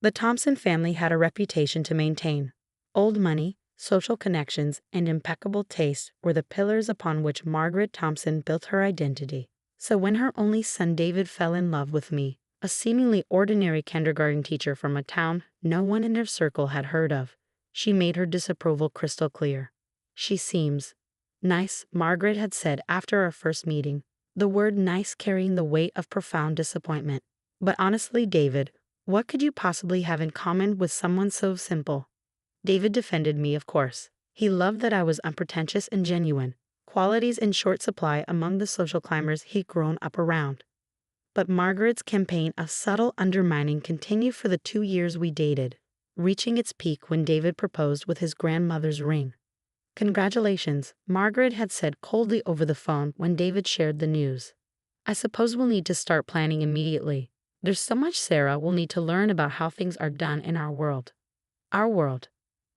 The Thompson family had a reputation to maintain. Old money, social connections, and impeccable taste were the pillars upon which Margaret Thompson built her identity. So when her only son David fell in love with me, a seemingly ordinary kindergarten teacher from a town no one in her circle had heard of, she made her disapproval crystal clear. "She seems nice," Margaret had said after our first meeting, the word nice carrying the weight of profound disappointment. "But honestly, David, what could you possibly have in common with someone so simple?" David defended me, of course. He loved that I was unpretentious and genuine, qualities in short supply among the social climbers he'd grown up around. But Margaret's campaign of subtle undermining continued for the 2 years we dated, reaching its peak when David proposed with his grandmother's ring. "Congratulations," Margaret had said coldly over the phone when David shared the news. "I suppose we'll need to start planning immediately. There's so much Sarah will need to learn about how things are done in our world." Our world.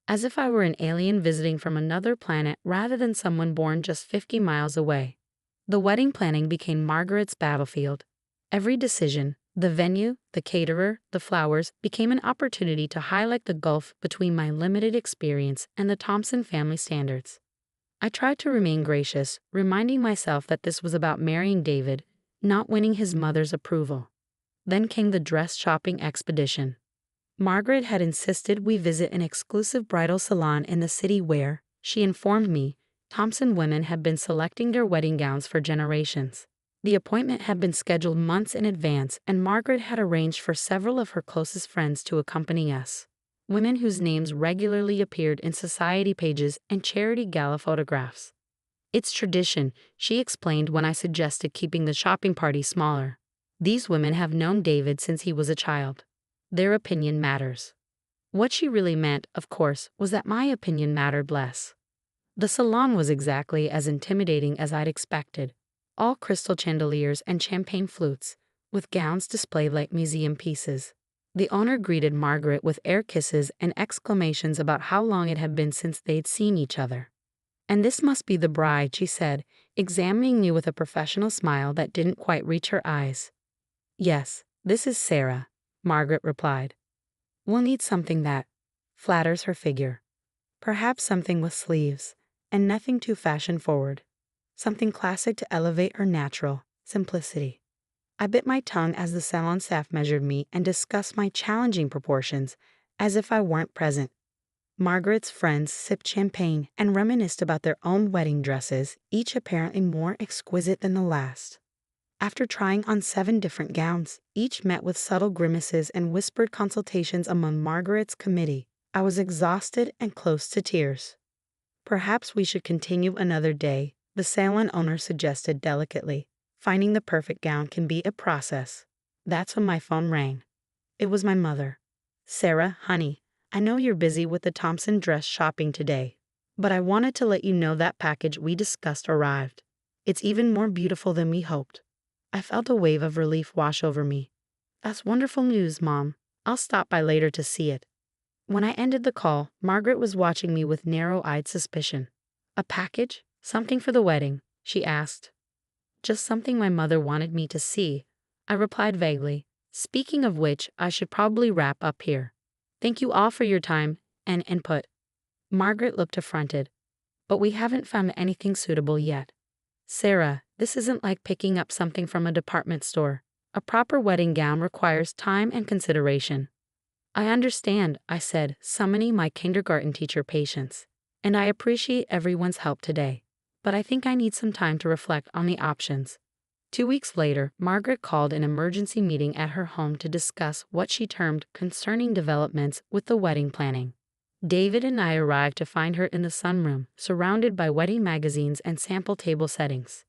As if I were an alien visiting from another planet rather than someone born just 50 miles away. The wedding planning became Margaret's battlefield. Every decision, the venue, the caterer, the flowers, became an opportunity to highlight the gulf between my limited experience and the Thompson family standards. I tried to remain gracious, reminding myself that this was about marrying David, not winning his mother's approval. Then came the dress shopping expedition. Margaret had insisted we visit an exclusive bridal salon in the city where, she informed me, Thompson women had been selecting their wedding gowns for generations. The appointment had been scheduled months in advance, and Margaret had arranged for several of her closest friends to accompany us, women whose names regularly appeared in society pages and charity gala photographs. "It's tradition," she explained when I suggested keeping the shopping party smaller. "These women have known David since he was a child. Their opinion matters." What she really meant, of course, was that my opinion mattered less. The salon was exactly as intimidating as I'd expected. All crystal chandeliers and champagne flutes, with gowns displayed like museum pieces. The owner greeted Margaret with air kisses and exclamations about how long it had been since they'd seen each other. "And this must be the bride," she said, examining me with a professional smile that didn't quite reach her eyes. "Yes, this is Sarah," Margaret replied. "We'll need something that flatters her figure. Perhaps something with sleeves, and nothing too fashion-forward. Something classic to elevate her natural simplicity." I bit my tongue as the salon staff measured me and discussed my challenging proportions, as if I weren't present. Margaret's friends sipped champagne and reminisced about their own wedding dresses, each apparently more exquisite than the last. After trying on 7 different gowns, each met with subtle grimaces and whispered consultations among Margaret's committee, I was exhausted and close to tears. "Perhaps we should continue another day," the salon owner suggested delicately. "Finding the perfect gown can be a process." That's when my phone rang. It was my mother. "Sarah, honey, I know you're busy with the Thompson dress shopping today, but I wanted to let you know that package we discussed arrived. It's even more beautiful than we hoped." I felt a wave of relief wash over me. "That's wonderful news, Mom. I'll stop by later to see it." When I ended the call, Margaret was watching me with narrow-eyed suspicion. "A package? Something for the wedding?" she asked. "Just something my mother wanted me to see," I replied vaguely. "Speaking of which, I should probably wrap up here. Thank you all for your time and input." Margaret looked affronted. "But we haven't found anything suitable yet." "Sarah, this isn't like picking up something from a department store. A proper wedding gown requires time and consideration." "I understand," I said, summoning my kindergarten teacher patience. "And I appreciate everyone's help today. But I think I need some time to reflect on the options." 2 weeks later, Margaret called an emergency meeting at her home to discuss what she termed concerning developments with the wedding planning. David and I arrived to find her in the sunroom, surrounded by wedding magazines and sample table settings.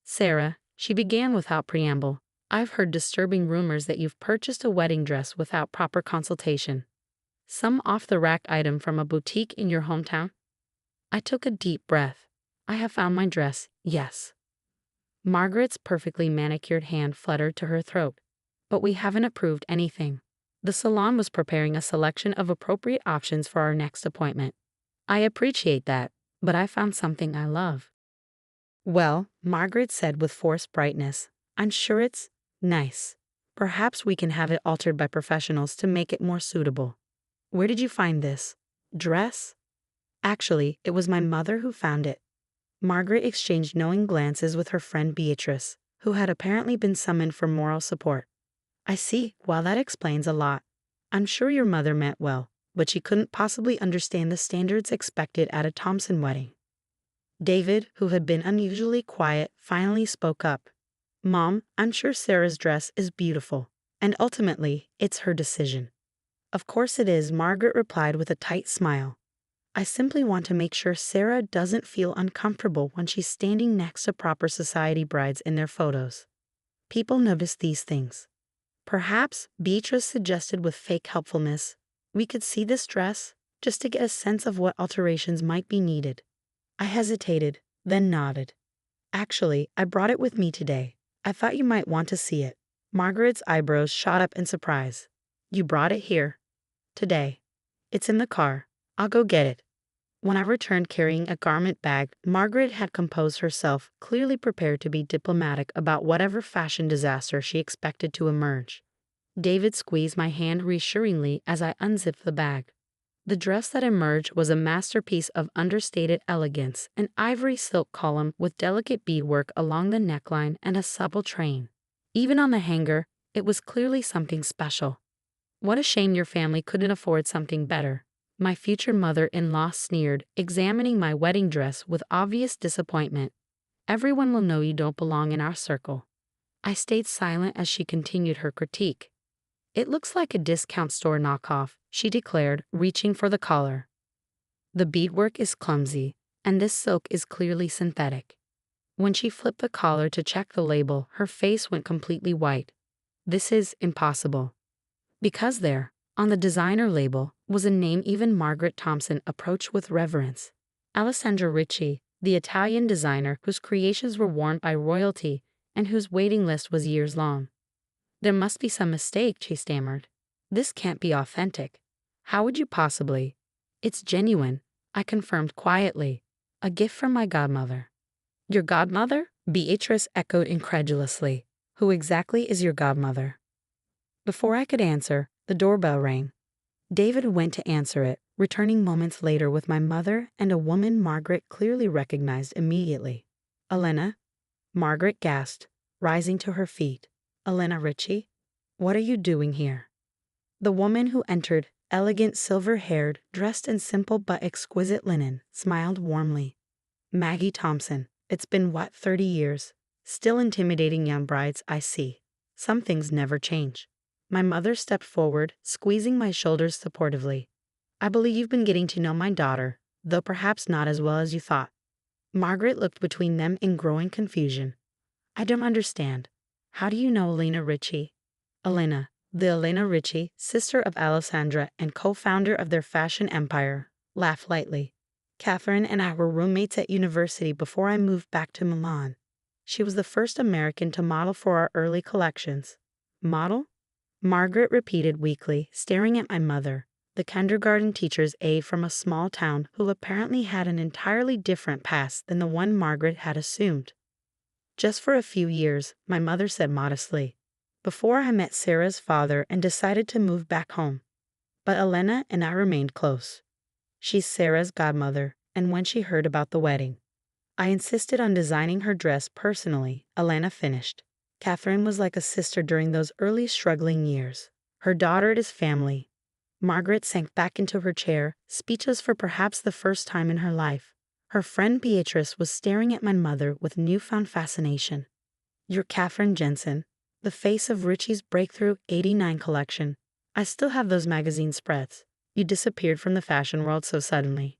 "Sarah," she began without preamble, "I've heard disturbing rumors that you've purchased a wedding dress without proper consultation. Some off-the-rack item from a boutique in your hometown?" I took a deep breath. "I have found my dress, yes." Margaret's perfectly manicured hand fluttered to her throat. "But we haven't approved anything. The salon was preparing a selection of appropriate options for our next appointment." "I appreciate that, but I found something I love." "Well," Margaret said with forced brightness, "I'm sure it's nice. Perhaps we can have it altered by professionals to make it more suitable. Where did you find this dress? Actually, it was my mother who found it. Margaret exchanged knowing glances with her friend Beatrice, who had apparently been summoned for moral support. I see. Well, that explains a lot. I'm sure your mother meant well, but she couldn't possibly understand the standards expected at a Thompson wedding. David, who had been unusually quiet, finally spoke up. Mom, I'm sure Sarah's dress is beautiful, and ultimately, it's her decision. Of course it is, Margaret replied with a tight smile. I simply want to make sure Sarah doesn't feel uncomfortable when she's standing next to proper society brides in their photos. People notice these things. Perhaps, Beatrice suggested with fake helpfulness, we could see this dress, just to get a sense of what alterations might be needed. I hesitated, then nodded. Actually, I brought it with me today. I thought you might want to see it. Margaret's eyebrows shot up in surprise. You brought it here? Today. It's in the car. I'll go get it. When I returned carrying a garment bag, Margaret had composed herself, clearly prepared to be diplomatic about whatever fashion disaster she expected to emerge. David squeezed my hand reassuringly as I unzipped the bag. The dress that emerged was a masterpiece of understated elegance, an ivory silk column with delicate beadwork along the neckline and a supple train. Even on the hanger, it was clearly something special. What a shame your family couldn't afford something better. My future mother-in-law sneered, examining my wedding dress with obvious disappointment. Everyone will know you don't belong in our circle. I stayed silent as she continued her critique. It looks like a discount store knockoff, she declared, reaching for the collar. The beadwork is clumsy, and this silk is clearly synthetic. When she flipped the collar to check the label, her face went completely white. This is impossible. Because there, on the designer label, was a name even Margaret Thompson approached with reverence. Alessandra Ricci, the Italian designer whose creations were worn by royalty and whose waiting list was years long. There must be some mistake, she stammered. This can't be authentic. How would you possibly? It's genuine, I confirmed quietly. A gift from my godmother. Your godmother? Beatrice echoed incredulously. Who exactly is your godmother? Before I could answer, the doorbell rang. David went to answer it, returning moments later with my mother and a woman Margaret clearly recognized immediately. Elena? Margaret gasped, rising to her feet. Elena Ricci? What are you doing here? The woman who entered, elegant silver-haired, dressed in simple but exquisite linen, smiled warmly. Maggie Thompson. It's been 30 years? Still intimidating young brides, I see. Some things never change. My mother stepped forward, squeezing my shoulders supportively. I believe you've been getting to know my daughter, though perhaps not as well as you thought. Margaret looked between them in growing confusion. I don't understand. How do you know Elena Ricci? Elena, the Elena Ricci, sister of Alessandra and co-founder of their fashion empire, laughed lightly. Catherine and I were roommates at university before I moved back to Milan. She was the first American to model for our early collections. Model? Margaret repeated weakly, staring at my mother, the kindergarten teacher's aide from a small town who apparently had an entirely different past than the one Margaret had assumed. Just for a few years, my mother said modestly, before I met Sarah's father and decided to move back home. But Elena and I remained close. She's Sarah's godmother, and when she heard about the wedding, I insisted on designing her dress personally, Elena finished. Catherine was like a sister during those early struggling years. Her daughter is family. Margaret sank back into her chair, speechless for perhaps the first time in her life. Her friend Beatrice was staring at my mother with newfound fascination. You're Catherine Jensen, the face of Ricci's Breakthrough '89 collection. I still have those magazine spreads. You disappeared from the fashion world so suddenly.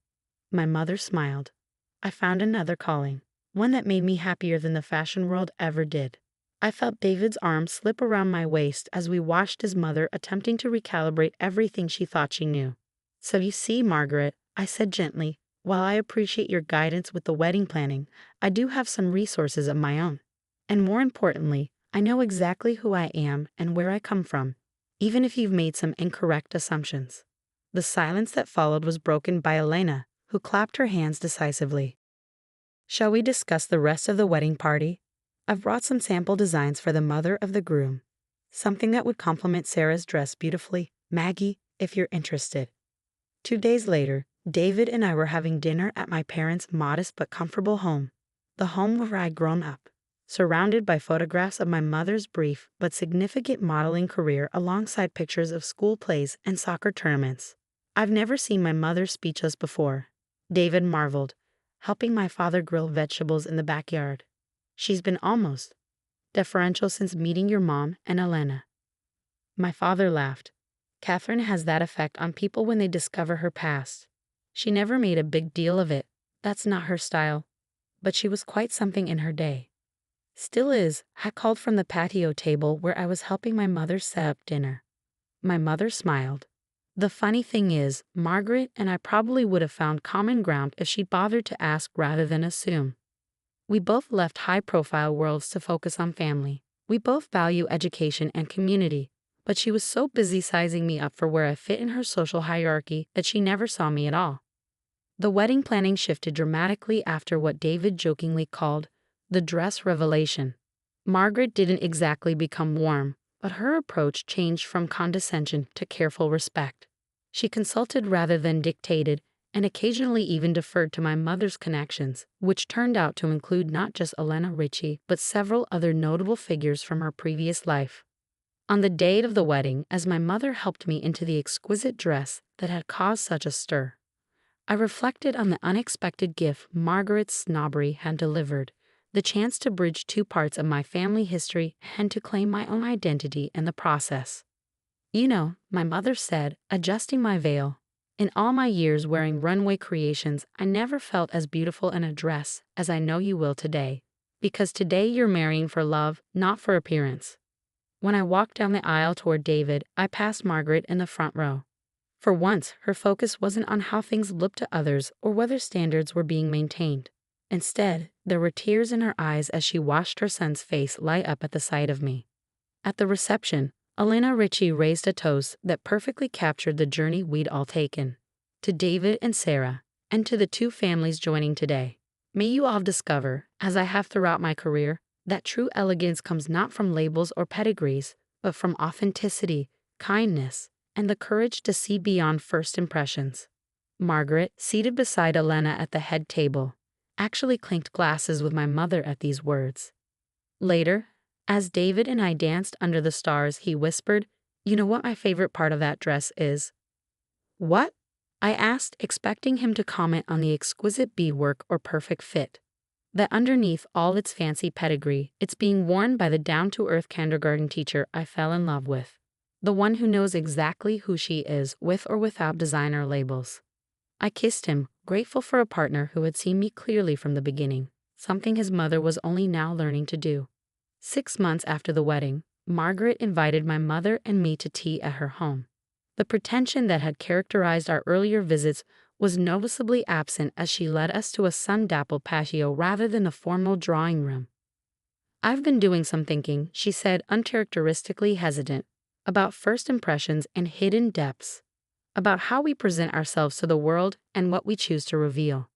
My mother smiled. I found another calling, one that made me happier than the fashion world ever did. I felt David's arm slip around my waist as we watched his mother attempting to recalibrate everything she thought she knew. So you see, Margaret, I said gently, while I appreciate your guidance with the wedding planning, I do have some resources of my own. And more importantly, I know exactly who I am and where I come from, even if you've made some incorrect assumptions. The silence that followed was broken by Elena, who clapped her hands decisively. Shall we discuss the rest of the wedding party? I've brought some sample designs for the mother of the groom. Something that would complement Sarah's dress beautifully. Maggie, if you're interested. 2 days later, David and I were having dinner at my parents' modest but comfortable home, the home where I'd grown up, surrounded by photographs of my mother's brief but significant modeling career alongside pictures of school plays and soccer tournaments. I've never seen my mother speechless before, David marveled, helping my father grill vegetables in the backyard. She's been almost deferential since meeting your mom and Elena. My father laughed. Catherine has that effect on people when they discover her past. She never made a big deal of it. That's not her style. But she was quite something in her day. Still is. I called from the patio table where I was helping my mother set up dinner. My mother smiled. The funny thing is, Margaret and I probably would have found common ground if she'd bothered to ask rather than assume. We both left high-profile worlds to focus on family. We both value education and community. But she was so busy sizing me up for where I fit in her social hierarchy that she never saw me at all. The wedding planning shifted dramatically after what David jokingly called the dress revelation. Margaret didn't exactly become warm, but her approach changed from condescension to careful respect. She consulted rather than dictated, and occasionally even deferred to my mother's connections, which turned out to include not just Elena Richie, but several other notable figures from her previous life. On the day of the wedding, as my mother helped me into the exquisite dress that had caused such a stir, I reflected on the unexpected gift Margaret's snobbery had delivered, the chance to bridge two parts of my family history and to claim my own identity in the process. You know, my mother said, adjusting my veil, in all my years wearing runway creations, I never felt as beautiful in a dress as I know you will today, because today you're marrying for love, not for appearance. When I walked down the aisle toward David, I passed Margaret in the front row. For once, her focus wasn't on how things looked to others or whether standards were being maintained. Instead, there were tears in her eyes as she watched her son's face light up at the sight of me. At the reception, Elena Richie raised a toast that perfectly captured the journey we'd all taken. To David and Sarah, and to the two families joining today. May you all discover, as I have throughout my career, that true elegance comes not from labels or pedigrees, but from authenticity, kindness, and the courage to see beyond first impressions. Margaret, seated beside Elena at the head table, actually clinked glasses with my mother at these words. Later, as David and I danced under the stars, he whispered, "You know what my favorite part of that dress is?" "What?" I asked, expecting him to comment on the exquisite beadwork or perfect fit. That underneath all its fancy pedigree, it's being worn by the down-to-earth kindergarten teacher I fell in love with. The one who knows exactly who she is, with or without designer labels. I kissed him, grateful for a partner who had seen me clearly from the beginning, something his mother was only now learning to do. 6 months after the wedding, Margaret invited my mother and me to tea at her home. The pretension that had characterized our earlier visits was noticeably absent as she led us to a sun-dappled patio rather than a formal drawing room. "I've been doing some thinking," she said, uncharacteristically hesitant, "about first impressions and hidden depths, about how we present ourselves to the world and what we choose to reveal."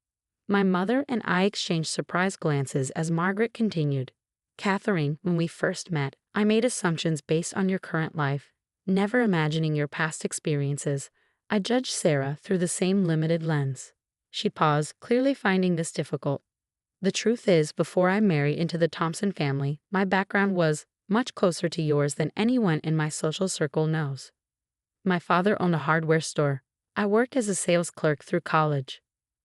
My mother and I exchanged surprised glances as Margaret continued. "Catherine, when we first met, I made assumptions based on your current life, never imagining your past experiences. I judged Sarah through the same limited lens." She paused, clearly finding this difficult. "The truth is, before I married into the Thompson family, my background was much closer to yours than anyone in my social circle knows. My father owned a hardware store. I worked as a sales clerk through college."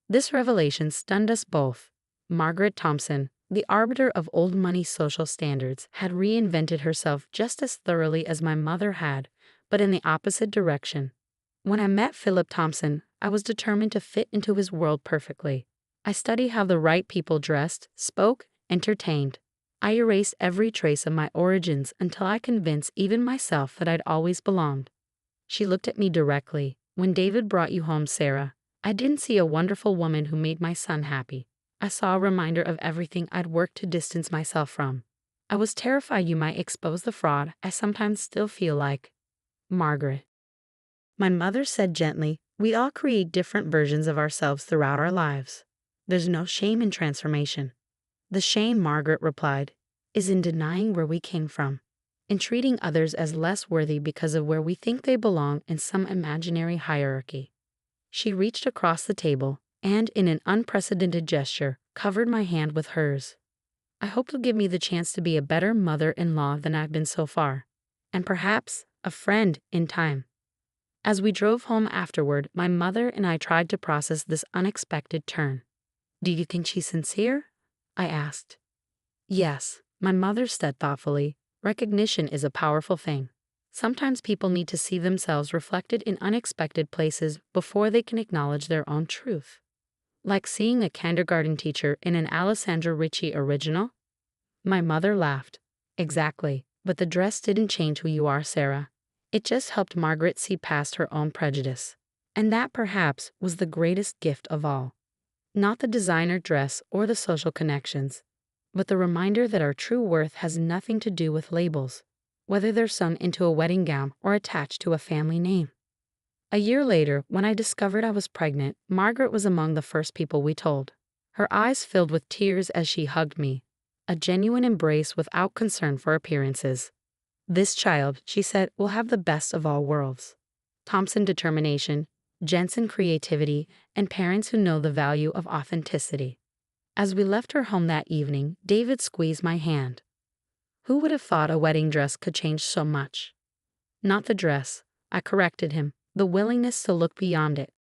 This revelation stunned us both. Margaret Thompson, the arbiter of old money social standards, had reinvented herself just as thoroughly as my mother had, but in the opposite direction. When I met Philip Thompson, I was determined to fit into his world perfectly. I studied how the right people dressed, spoke, entertained. I erased every trace of my origins until I convinced even myself that I'd always belonged. She looked at me directly. "When David brought you home, Sarah, I didn't see a wonderful woman who made my son happy. I saw a reminder of everything I'd worked to distance myself from. I was terrified you might expose the fraud I sometimes still feel like." Margaret. My mother said gently, "We all create different versions of ourselves throughout our lives. There's no shame in transformation. The shame," Margaret replied, "is in denying where we came from." in treating others as less worthy because of where we think they belong in some imaginary hierarchy. She reached across the table and, in an unprecedented gesture, covered my hand with hers. I hope you'll give me the chance to be a better mother-in-law than I've been so far, and perhaps a friend in time. As we drove home afterward, my mother and I tried to process this unexpected turn. "Do you think she's sincere?" I asked. "Yes," my mother said thoughtfully. "Recognition is a powerful thing. Sometimes people need to see themselves reflected in unexpected places before they can acknowledge their own truth. Like seeing a kindergarten teacher in an Alessandra Ricci original?" My mother laughed. "Exactly, but the dress didn't change who you are, Sarah. It just helped Margaret see past her own prejudice. And that perhaps was the greatest gift of all. Not the designer dress or the social connections, but the reminder that our true worth has nothing to do with labels, whether they're sewn into a wedding gown or attached to a family name." A year later, when I discovered I was pregnant, Margaret was among the first people we told. Her eyes filled with tears as she hugged me, a genuine embrace without concern for appearances. "This child," she said, "will have the best of all worlds. Thompson determination, Jensen creativity, and parents who know the value of authenticity." As we left her home that evening, David squeezed my hand. "Who would have thought a wedding dress could change so much?" "Not the dress," I corrected him, "the willingness to look beyond it.